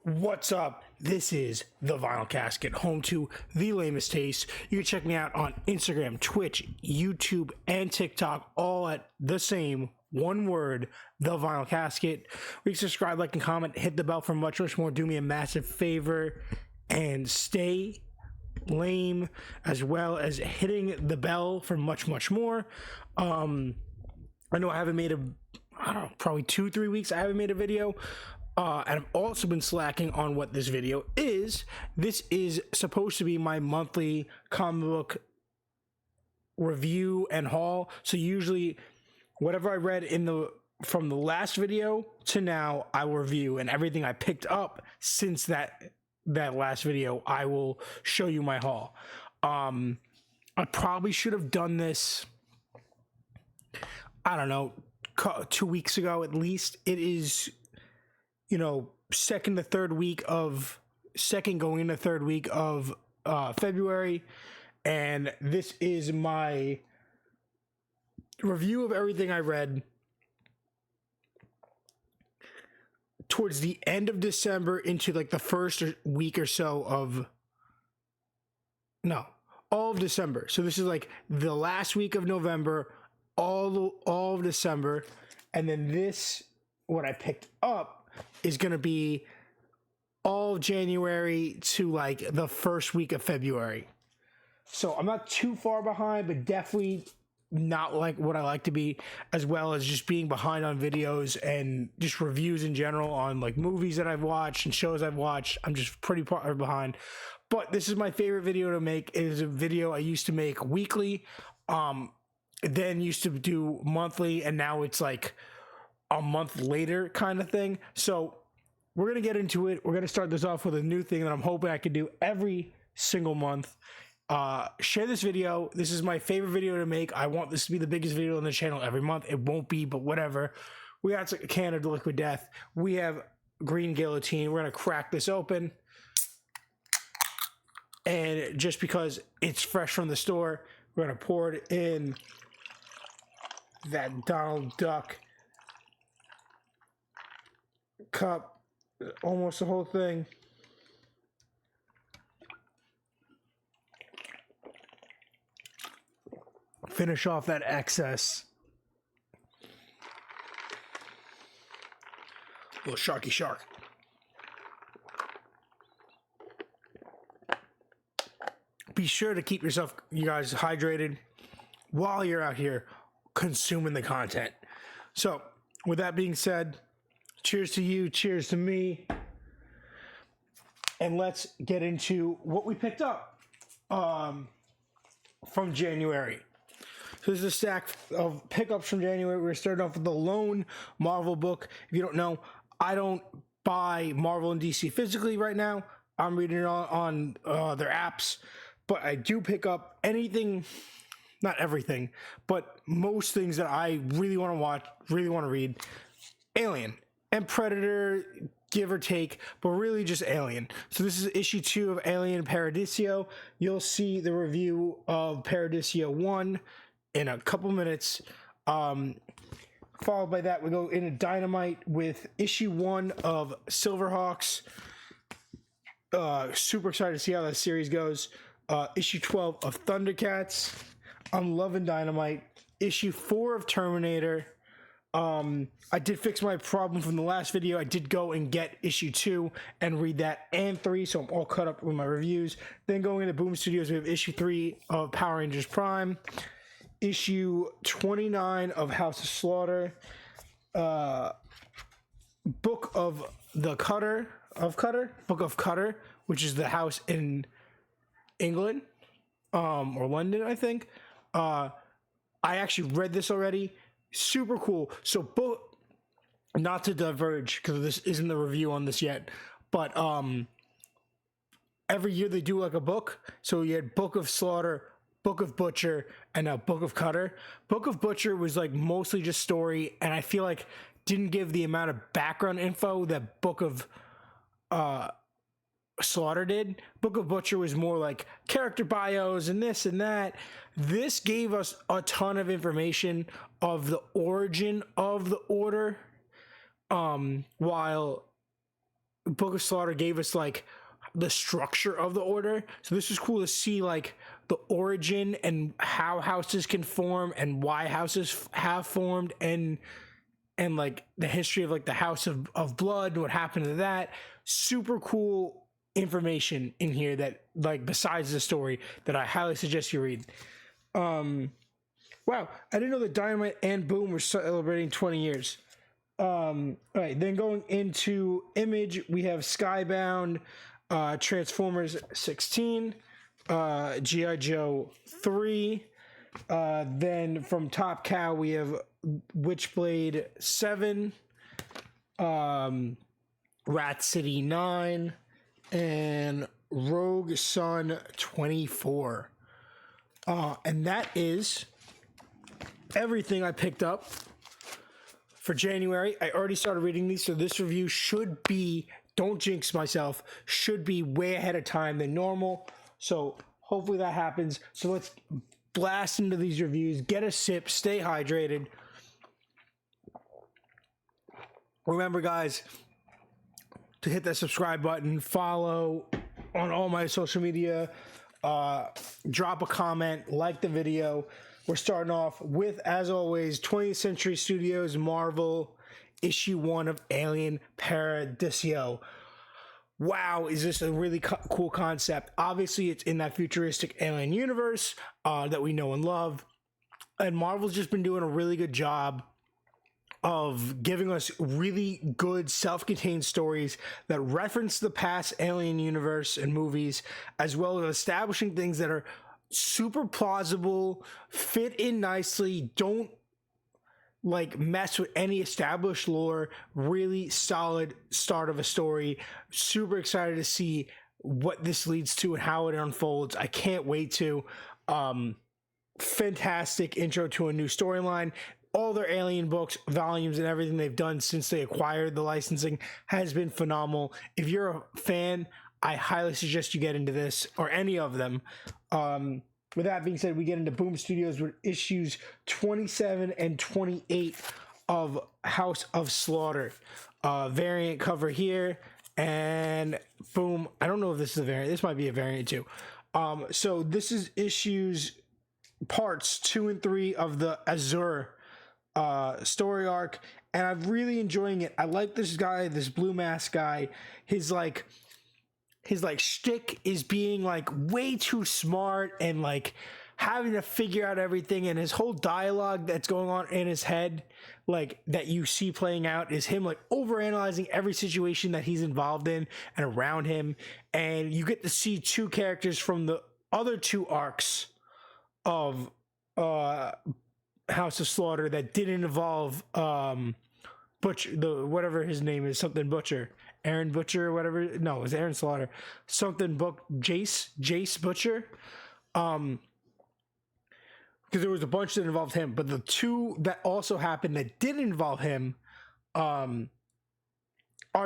What's up? This is The Vinyl Casket, home to The Lamest Taste. You can check me out on Instagram, Twitch, YouTube, and TikTok, all at the same one word, The Vinyl Casket. We can subscribe, like, and comment, hit the bell for much, much more. Do me a massive favor and stay lame, as well as hitting the bell for much, much more. I know I haven't made probably 2-3 weeks I haven't made a video. And I've also been slacking on what this video is. This is supposed to be my monthly comic book review and haul. So usually whatever I read from the last video to now, I will review, and everything I picked up since that last video, I will show you my haul. I probably should have done this, I don't know, 2 weeks ago at least. It is, second going into third week of February, and this is my review of everything I read towards the end of December into like the first week or so of all of December. So this is like the last week of November, all of December, and then what I picked up is going to be all of January to like the first week of February. So I'm not too far behind, but definitely not like what I like to be, as well as just being behind on videos and just reviews in general on like movies that I've watched and shows I've watched. I'm just pretty far behind. But this is my favorite video to make. It is a video I used to make weekly, then used to do monthly, and now it's like a month later kind of thing. So we're going to get into it. We're going to start this off with a new thing that I'm hoping I can do every single month. Share this video. This is my favorite video to make. I want this to be the biggest video on the channel every month. It won't be, but whatever. We got a can of Liquid Death. We have green guillotine. We're going to crack this open. And just because it's fresh from the store, we're going to pour it in that Donald Duck cup, almost the whole thing. Finish off that excess. Little sharky shark. Be sure to keep you guys hydrated while you're out here consuming the content. So with that being said, cheers to you, cheers to me, and let's get into what we picked up from January. So this is a stack of pickups from January. We're starting off with the lone Marvel book. If you don't know, I don't buy Marvel and DC physically right now. I'm reading it on their apps, but I do pick up anything, not everything, but most things that I really want to watch, really want to read. Alien and Predator, give or take, but really just Alien. So this is issue 2 of Alien Paradiso. You'll see the review of Paradiso 1 in a couple minutes. Followed by that, we go into Dynamite with issue 1 of Silverhawks. Super excited to see how that series goes. Issue 12 of Thundercats. I'm loving Dynamite. Issue 4 of Terminator. I did fix my problem from the last video. I did go and get issue 2 and read that and 3, so I'm all caught up with my reviews. Then going into Boom Studios, we have issue 3 of Power Rangers Prime, issue 29 of House of Slaughter, Book of Cutter, which is the house in England, or London, I think. I actually read this already. Super cool. So not to diverge, because this isn't the review on this yet, but every year they do like a book. So you had Book of Slaughter, Book of Butcher, and a Book of Cutter. Book of Butcher was like mostly just story, and I feel like didn't give the amount of background info that Book of Slaughter did. Book of Butcher was more like character bios and this and that. This gave us a ton of information of the origin of the order, while Book of Slaughter gave us like the structure of the order. So this was cool to see like the origin and how houses can form and why houses have formed, and like the history of like the House of Blood and what happened to that. Super cool information in here that, like, besides the story, that I highly suggest you read. Wow, I didn't know that Dynamite and Boom were celebrating 20 years. All right, then going into Image, we have Skybound, Transformers 16, G.I. Joe 3. Then from Top Cow, we have Witchblade 7, Rat City 9, and Rogue Sun 24. And that is everything I picked up for January. I already started reading these, so this review should be, don't jinx myself, should be way ahead of time than normal. So hopefully that happens. So let's blast into these reviews, get a sip, stay hydrated. Remember, guys, to hit that subscribe button, follow on all my social media, drop a comment, like the video. We're starting off with, as always, 20th Century Studios Marvel issue 1 of Alien Paradiso. Wow, is this a really cool concept? Obviously, it's in that futuristic alien universe that we know and love. And Marvel's just been doing a really good job of giving us really good self-contained stories that reference the past alien universe and movies, as well as establishing things that are super plausible, fit in nicely, don't like mess with any established lore. Really solid start of a story. Super excited to see what this leads to and how it unfolds. I can't wait to. Fantastic intro to a new storyline. All their Alien books, volumes, and everything they've done since they acquired the licensing has been phenomenal. If you're a fan, I highly suggest you get into this or any of them. With that being said, we get into Boom Studios with issues 27 and 28 of House of Slaughter. Variant cover here, and boom. I don't know if this is a variant. This might be a variant too. So this is issues parts 2 and 3 of the Azure story arc, and I'm really enjoying it. I like this guy, this blue mask guy. His shtick is being like way too smart and like having to figure out everything, and his whole dialogue that's going on in his head, like that you see playing out, is him like overanalyzing every situation that he's involved in and around him. And you get to see two characters from the other two arcs of House of Slaughter that didn't involve Butcher, the whatever his name is, something Butcher, Aaron Butcher, or whatever. No, it was Aaron Slaughter, something Jace Butcher. Because there was a bunch that involved him, but the two that also happened that didn't involve him are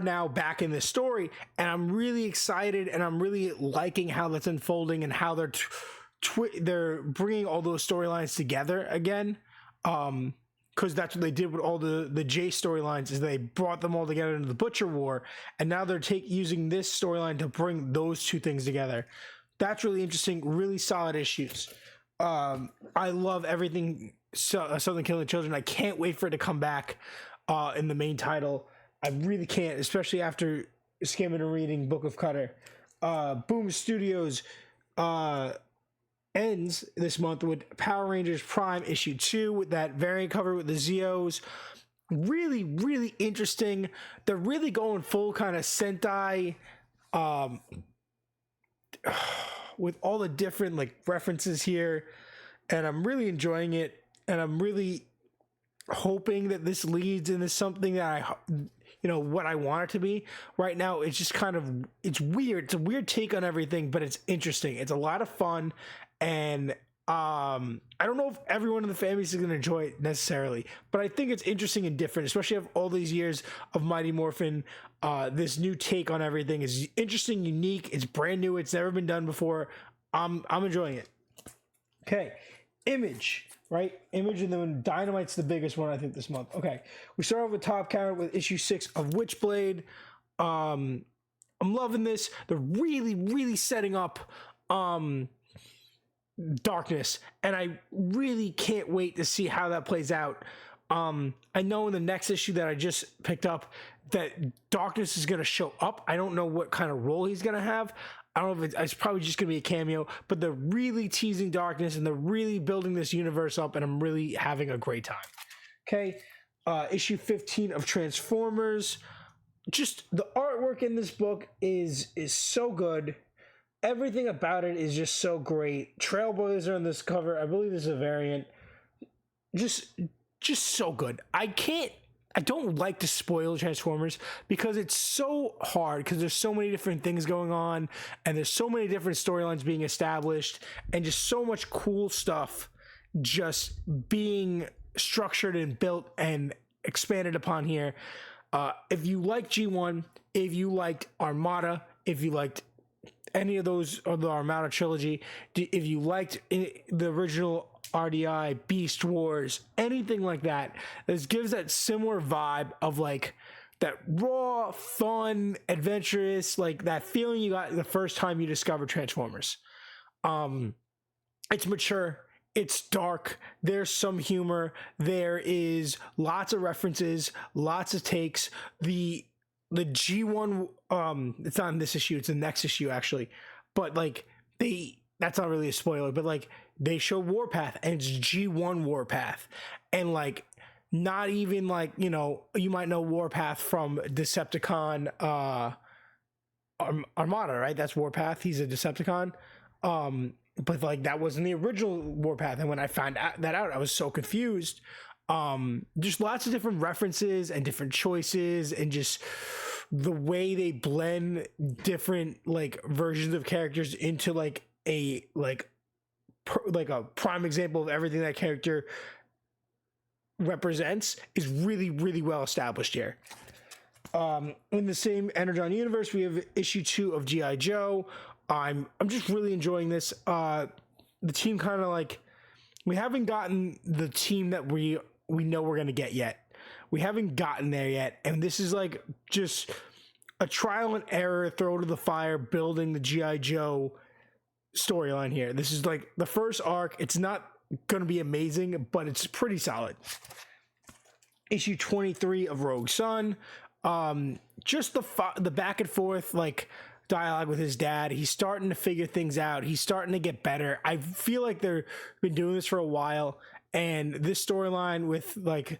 now back in this story, and I'm really excited, and I'm really liking how that's unfolding and how they're bringing all those storylines together again. Because that's what they did with all the J storylines, is they brought them all together into the Butcher War, and now they're using this storyline to bring those two things together. That's really interesting. Really solid issues. I love everything Southern Killing Children. I can't wait for it to come back in the main title. I really can't, especially after skimming and reading Book of Cutter. Boom Studios ends this month with Power Rangers Prime issue 2 with that variant cover with the Zeos. Really, really interesting. They're really going full kind of Sentai with all the different like references here, and I'm really enjoying it, and I'm really hoping that this leads into something that what I want it to be. Right now it's just kind of, it's weird. It's a weird take on everything, but it's interesting. It's a lot of fun, and I don't know if everyone in the family is going to enjoy it necessarily, but I think it's interesting and different, especially after all these years of Mighty Morphin. This new take on everything is interesting, unique. It's brand new. It's never been done before. I'm enjoying it. Okay, Image, right? Image, and then Dynamite's the biggest one, I think, this month. Okay, we start off with Top Cow with issue 6 of Witchblade. I'm loving this. They're really setting up Darkness, and I really can't wait to see how that plays out. I know in the next issue that I just picked up that Darkness is going to show up. I don't know what kind of role he's going to have. I don't know if it's probably just going to be a cameo, but they're really teasing Darkness and they're really building this universe up, and I'm really having a great time. Okay, issue 15 of Transformers. Just the artwork in this book is so good. Everything about it is just so great. Trailblazer on this cover, I believe this is a variant. Just so good. I don't like to spoil Transformers because it's so hard, because there's so many different things going on and there's so many different storylines being established and just so much cool stuff just being structured and built and expanded upon here. If you like G1, if you liked Armada, if you liked any of those, or the Armada trilogy, if you liked the original RDI, Beast Wars, anything like that, this gives that similar vibe of like that raw, fun, adventurous, like that feeling you got the first time you discovered Transformers. It's mature. It's dark. There's some humor. There is lots of references, lots of takes. The G1, it's not in this issue, it's the next issue actually. But like that's not really a spoiler, but like they show Warpath and it's G1 Warpath. And like not even like, you know, you might know Warpath from Decepticon Armada, right? That's Warpath. He's a Decepticon. But like that wasn't the original Warpath, and when I found that out, I was so confused. Just lots of different references and different choices, and just the way they blend different like versions of characters into like a prime example of everything that character represents is really well established here. In the same Energon universe, we have issue 2 of G.I. Joe. I'm just really enjoying this. The team kind of like, we haven't gotten the team that we know we're gonna get yet. We haven't gotten there yet, and this is like just a trial and error, throw to the fire, building the G.I. Joe storyline here. This is like the first arc. It's not gonna be amazing, but it's pretty solid. Issue 23 of Rogue Sun. Just the back and forth like dialogue with his dad. He's starting to figure things out. He's starting to get better. I feel like they've been doing this for a while, and this storyline with like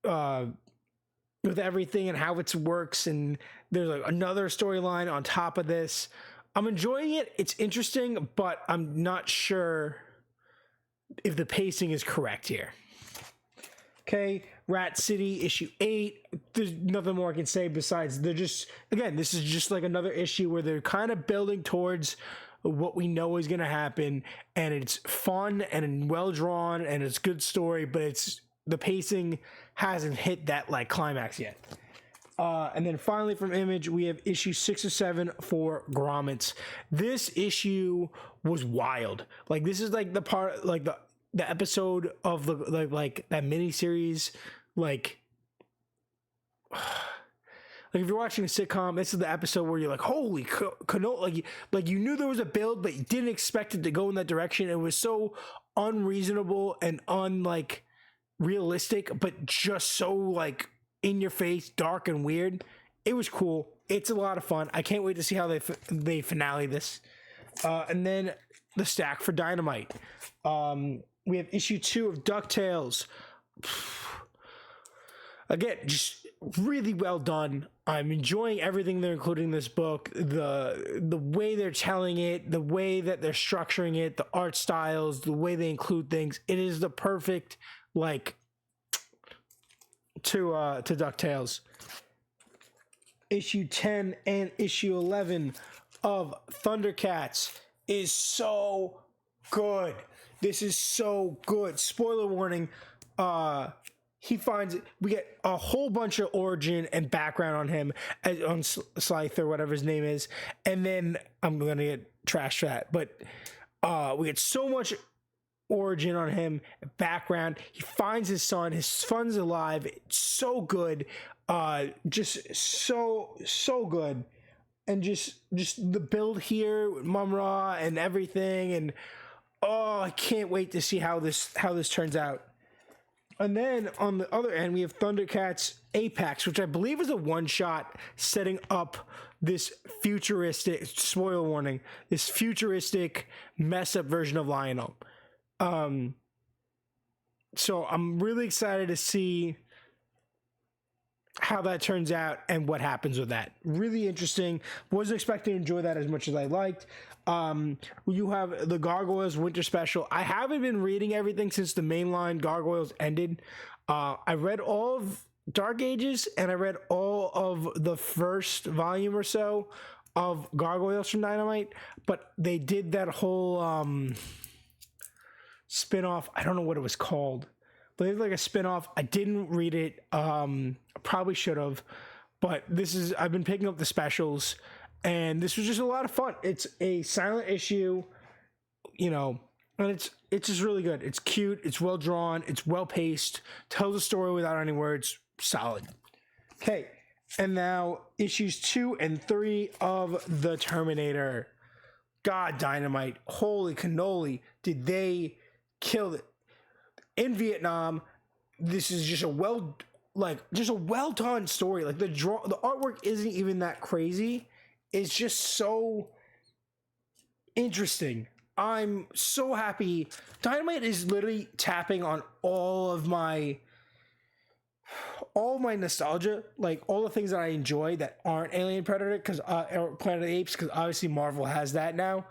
with everything and how it works, and there's like another storyline on top of this. I'm enjoying it. It's interesting, but I'm not sure if the pacing is correct here. Okay, Rat City issue 8. There's nothing more I can say besides they're just, again, this is just like another issue where they're kind of building towards what we know is going to happen, and it's fun and well drawn and it's good story, but it's the pacing hasn't hit that like climax yet. And then finally from Image, we have issue 6 or 7 for Grommets. This issue was wild. Like this is like the part, like the episode of the like that mini series, like if you're watching a sitcom, this is the episode where you're like, holy canola, like you knew there was a build, but you didn't expect it to go in that direction. It was so unreasonable and unlike realistic, but just so like in your face, dark and weird. It was cool. It's a lot of fun. I can't wait to see how they finale this. And then the stack for Dynamite. We have issue 2 of DuckTales. Again, just really well done. I'm enjoying everything they're including in this book. The way they're telling it, the way that they're structuring it, the art styles, the way they include things. It is the perfect like to DuckTales. Issue 10 and issue 11 of Thundercats is so good. This is so good. Spoiler warning. We get a whole bunch of origin and background on him, on Scythe or whatever his name is, and then I'm gonna get trashed for that. But we get so much origin on him, background. He finds his son. His son's alive. It's so good. Just so good. And just the build here with Mum-Ra and everything. And I can't wait to see how this turns out. And then on the other end, we have Thundercats Apex, which I believe is a one-shot setting up this futuristic, spoiler warning, this futuristic mess-up version of Lionel. So I'm really excited to see how that turns out and what happens with that. Really interesting. Wasn't expecting to enjoy that as much as I liked. You have the Gargoyles Winter Special. I haven't been reading everything since the mainline Gargoyles ended. I read all of Dark Ages and I read all of the first volume or so of Gargoyles from Dynamite, but they did that whole spin-off. I don't know what it was called, but they did like a spin-off. I didn't read it. Probably should have, but I've been picking up the specials, and this was just a lot of fun. It's a silent issue, and it's just really good. It's cute, it's well drawn, it's well paced, tells a story without any words. Solid. Okay, and now issues 2 and 3 of The Terminator. God, Dynamite, holy cannoli, did they kill it in Vietnam? This is just a well done story. Like the artwork isn't even that crazy. It's just so interesting. I'm so happy. Dynamite is literally tapping on all of my nostalgia, like all the things that I enjoy that aren't Alien Predator, or Planet of the Apes, because obviously Marvel has that now.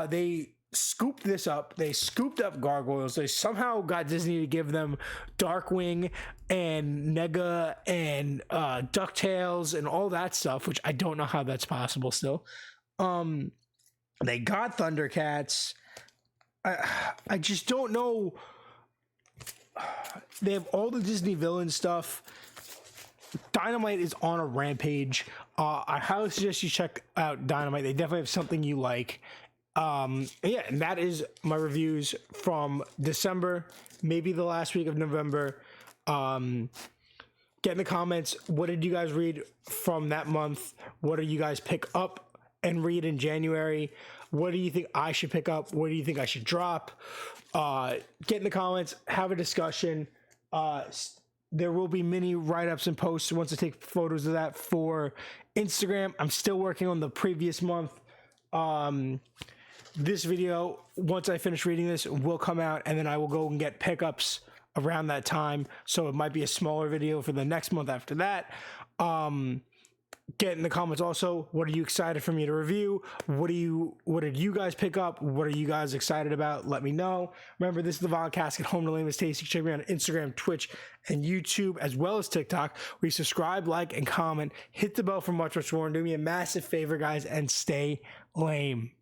They scooped this up. They scooped up Gargoyles. They somehow got Disney to give them Darkwing and Nega and DuckTales and all that stuff, which I don't know how that's possible still. They got Thundercats. I just don't know. They have all the Disney villain stuff. Dynamite is on a rampage. I highly suggest you check out Dynamite. They definitely have something you like. And that is my reviews from December, maybe the last week of November. Get in the comments, what did you guys read from that month? What do you guys pick up and read in January? What do you think I should pick up? What do you think I should drop? Get in the comments, have a discussion. There will be mini write-ups and posts once I take photos of that for Instagram. I'm still working on the previous month. This video, once I finish reading this, will come out, and then I will go and get pickups around that time. So it might be a smaller video for the next month after that. Get in the comments also, what are you excited for me to review? What did you guys pick up? What are you guys excited about? Let me know. Remember, this is the Vodcast at Home to Lame is Tasty. Check me out on Instagram, Twitch, and YouTube, as well as TikTok, where you subscribe, like, and comment. Hit the bell for much more. And do me a massive favor, guys, and stay lame.